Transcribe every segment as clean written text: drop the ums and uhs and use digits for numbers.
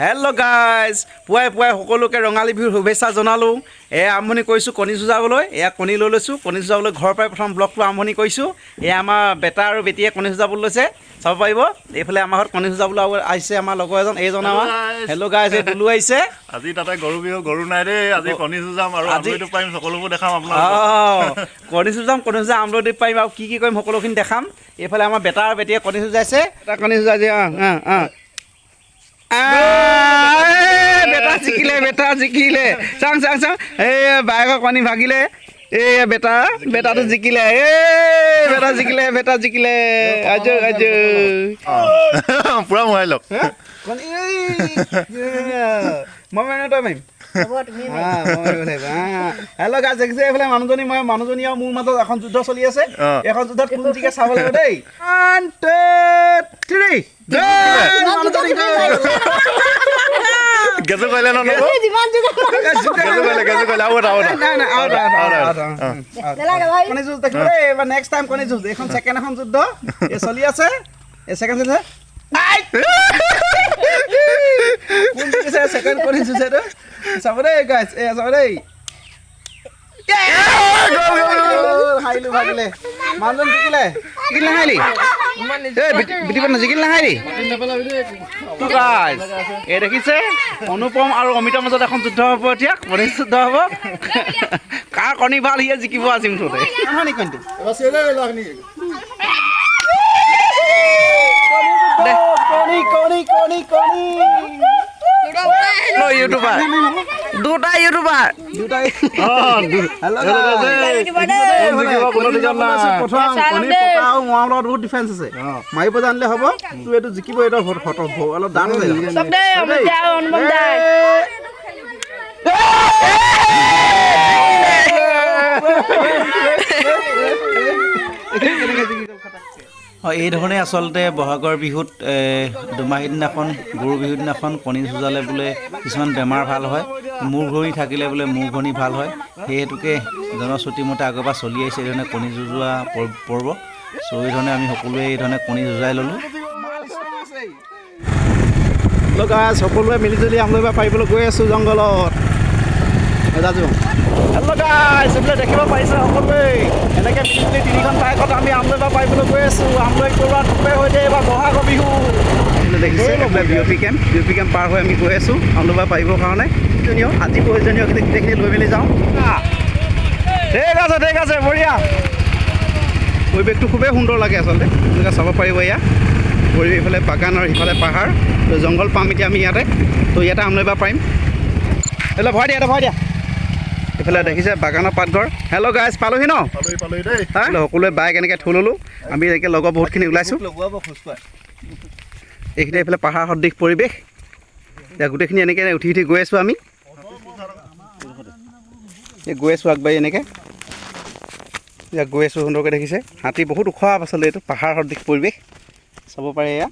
Hello' guys পুৱাই পুৱাই সকলোকে ৰঙালী বিহুৰ শুভেচ্ছা জনালোঁ। এয়া আৰম্ভণি কৰিছোঁ কণী যুঁজাবলৈ। এয়া কণী লৈ লৈছোঁ। কণী যুঁজাবলৈ ঘৰৰ পৰাই প্ৰথম ব্লগটো আৰম্ভণি কৰিছোঁ। এয়া আমাৰ বেটা আৰু বেটীয়ে কণী যুঁজাবলৈ লৈছে, চাব পাৰিব। এইফালে আমাৰ ঘৰত কণী যুঁজাবলৈ আহিছে আমাৰ লগৰ এইজন আমাৰ। হেল্ল' গাইজ, এই টুলু আহিছে। আজি তাতে গৰু বিহু, গৰু নাই দেই। আজি কণী যুঁজাম আৰু আমলৈটো পাৰিম, সকলোবোৰ দেখাম আপোনাক। কণী যুঁজাম, আমলৈ পাৰিম আৰু কি কৰিম সকলোখিনি দেখাম। এইফালে আমাৰ বেটা আৰু বেটীয়ে কণী যুঁজাইছে। এটা কণী যুঁজাইছে বেটা জিকিলে চাং এই বাইকৰ কণী ভাগিলে। এই বেটাটো জিকিলে। বেটা জিকিলে পুৰা মোবাইল লওক। মই মানে তই মাৰিম। হেল্ল' গাইজ, দেখিছে এইফালে মানুহজনী আৰু মোৰ মাজত এখন যুদ্ধ চলি আছে। এখন যুদ্ধত কোন জিকে চাব লাগিব দেই। 1 2 3 গেজু কৰিলে ন নেক্সট টাইম কণী যুঁজ। এইখন ছেকেণ্ড এখন যুদ্ধ এই চলি আছে। এই ছেকেণ্ড যুদ্ধ ছেকেণ্ড কণী যুঁজ এইটো চাব দেই গাইজ। এই চাব দেই। হাৰিলো ভাগিলে। মানুহজন জিকিলে নাহাৰিলি জিকিল নাহাৰিলি। এই দেখিছে অনুপম আৰু অমিতৰ মাজত এখন যুদ্ধ হ'ব। এতিয়া কণী যুদ্ধ হ'ব। কাৰ কণী ভাল সিয়ে জিকিব আজি মুঠতে। দুটা ইউটিউবাৰ বহুত ডিফেন্স আছে। মাৰিব জানিলে হ'ব। তোৰ এইটো জিকিব। এইটো অলপ দাম এইধৰণে আচলতে বহাগৰ বিহুত দুমাহীৰ দিনাখন, গৰু বিহুৰ দিনাখন কণী যুঁজালে বোলে কিছুমান বেমাৰ ভাল হয়। মূৰ ঘূৰণি থাকিলে বোলে মূৰ ঘূৰণি ভাল হয়। সেই হেতুকে জনশ্ৰুতি মতে আগৰ পৰা চলি আহিছে এইধৰণে কণী যুঁজোৱা পৰ্ব। চ' এইধৰণে আমি সকলোৱে এইধৰণে কণী যুঁজাই ল'লোঁ। সকলোৱে মিলিজুলি আমলৈ পাৰিবলৈ গৈ আছোঁ জংঘলত। হেল্ল' গাইজ, এইফালে দেখিব পাৰিছে সকলোৱে এনেকৈ মিলিজুলি 3খন বাইকত আমি আমলৈ পাৰিবলৈ গৈ আছোঁ। আমলৈ কৰোৱা টুপে হৈ যায় এইবাৰ বহাগৰ বিহু। দেখিছে বিঅ' পি কেম্প পাৰ হৈ আমি গৈ আছোঁ আমলৈ পাৰিবৰ কাৰণে। আজি প্ৰয়োজনীয় গোটেইখিনি লৈ মেলি যাওঁ। ঠিক আছে বঢ়িয়া। পৰিৱেশটো খুবেই সুন্দৰ লাগে আচলতে। এনেকৈ চাব পাৰিব। এয়া পৰিৱেশ, ইফালে বাগান আৰু সিফালে পাহাৰ, জংঘল পাম এতিয়া আমি ইয়াতে। তো ইয়াতে আমলৈ পাৰিম। হেল্ল' ভৰাই দিয়া। এইফালে দেখিছে বাগানৰ পাতঘৰ। হেল্ল' গাইজ, পালোহি ন? সকলোৱে বাইক এনেকৈ থৈ ল'লোঁ। আমি এনেকৈ লগৰ বহুতখিনি ওলাইছোঁ। এইখিনি এইফালে পাহাৰ সদৃশ পৰিৱেশ। এতিয়া গোটেইখিনি এনেকৈ উঠি গৈ আছোঁ আমি। গৈ আছোঁ আগবাঢ়ি এনেকৈ। এতিয়া গৈ আছোঁ সুন্দৰকৈ দেখিছে। হাতী বহুত ওখ আচলতে। এইটো পাহাৰ সদৃশ পৰিৱেশ চাব পাৰে। এয়া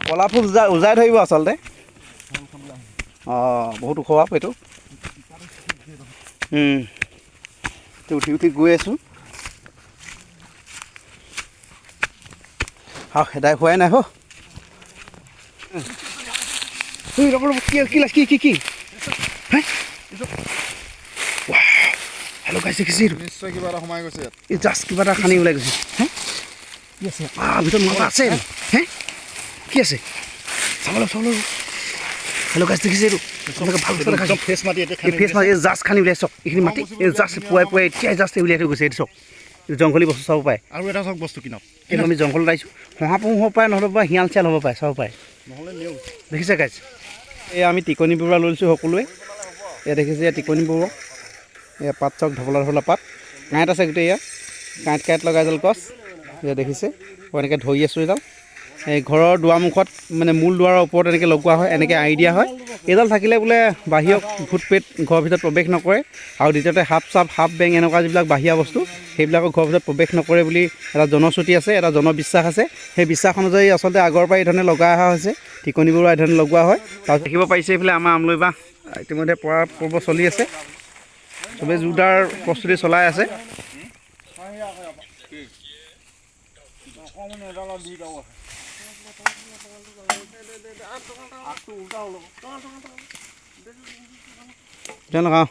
কলা ফুল উজাই ধৰিব আচলতে। বহুত ওখ এইটো। উঠি গৈ আছোঁ। সেদাই হোৱাই নাই কি হেল্ল' গাইজ, দেখিছে নিশ্চয় কিবা এটা সোমাই গৈছে। জাষ্ট কিবা এটা খানি ওলাই গৈছে। কি আছে ভিতৰত মাথা আছে? কি আছে চাব। হেল্ল' গাইজ, দেখিছে এইটো ফেচ মাতি জাষ্ট খানি উলিয়াই চাওক। এইখিনি মাটি জাষ্ট পুৱাই এতিয়াই জাষ্ট উলিয়াই থৈ গৈছে। এইটো চাওক, জংঘলী বস্তু চাব পাৰে। আৰু এটা চাওক বস্তু কিনক। কিন্তু আমি জংঘলত আহিছোঁ। শহাপহু হ'ব পাৰে, নহ'লে বা শিয়াল চিয়াল হ'ব পাৰে, চাব পাৰে। দেখিছে গাইজ, এই আমি টিকনি বৰুৱা লৈছোঁ সকলোৱে। এয়া দেখিছে টিকনি বৰুৱা। এয়া পাত চাওক, ঢপলা পাত। কাঁইট আছে গোটেই। এয়া কাঁইট লগাই এডাল গছ। এয়া দেখিছে এনেকৈ ধৰি আছোঁ। এডাল এই ঘৰৰ দুৱাৰমুখত মানে মূল দুৱাৰৰ ওপৰত এনেকৈ লগোৱা হয়, এনেকৈ আঁৰি দিয়া হয়। এইডাল থাকিলে বোলে বাহিৰত ভূত প্ৰেত ঘৰৰ ভিতৰত প্ৰৱেশ নকৰে। আৰু দ্বিতীয়তে সাপ বেং এনেকুৱা যিবিলাক বাহিৰা বস্তু সেইবিলাকৰ ঘৰৰ ভিতৰত প্ৰৱেশ নকৰে বুলি এটা জনশ্ৰুতি আছে, এটা জনবিশ্বাস আছে। সেই বিশ্বাস অনুযায়ী আচলতে আগৰ পৰাই এইধৰণে লগাই অহা হৈছে। টিকনি বৰুৱা এইধৰণে লগোৱা হয়। তাত দেখিব পাৰিছে এইফালে আমাৰ আমলৈ ইতিমধ্যে পৰা পৰ্ব চলি আছে। চবেই জোৰদাৰ প্ৰস্তুতি চলাই আছে। এতিয়া লগাওঁ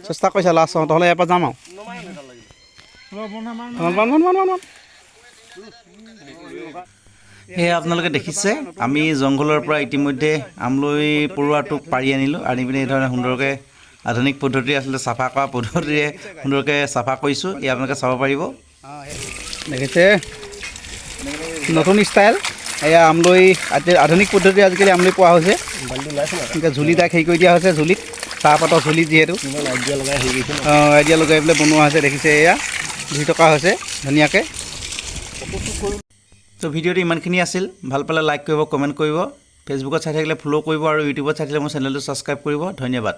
চেষ্টা কৰিছা লাষ্ট তহঁলে ইয়াৰ পৰা যাম আৰু সেয়া আপোনালোকে দেখিছে আমি জংঘলৰ পৰা ইতিমধ্যে আমলৈ পৰুৱাটোক পাৰি আনিলোঁ আনি পিনে এইধৰণে সুন্দৰকৈ আধুনিক পদ্ধতি আচলতে চাফা কৰা পদ্ধতিৰে সুন্দৰকৈ চাফা কৰিছোঁ এই আপোনালোকে চাব পাৰিব দেখিছে নতুন ষ্টাইল এয়া আমলৈ আধুনিক পদ্ধতি আজিকালি আমলৈ পোৱা হৈছে এনেকৈ ঝুলি তাক হেৰি কৰি দিয়া হৈছে ঝুলিত চাহপাতৰ ঝুলি যিহেতু আইডিয়া লগাই পেলাই বনোৱা হৈছে দেখিছে এয়া ধুই থকা হৈছে ধুনীয়াকৈ তো ভিডিঅ'টো ইমানখিনি আছিল ভাল পালে লাইক কৰিব কমেণ্ট কৰিব ফেচবুকত চাই থাকিলে ফ'ল' কৰিব আৰু ইউটিউবত চাই থাকিলে মোৰ চেনেলটো ছাবস্ক্ৰাইব কৰিব ধন্যবাদ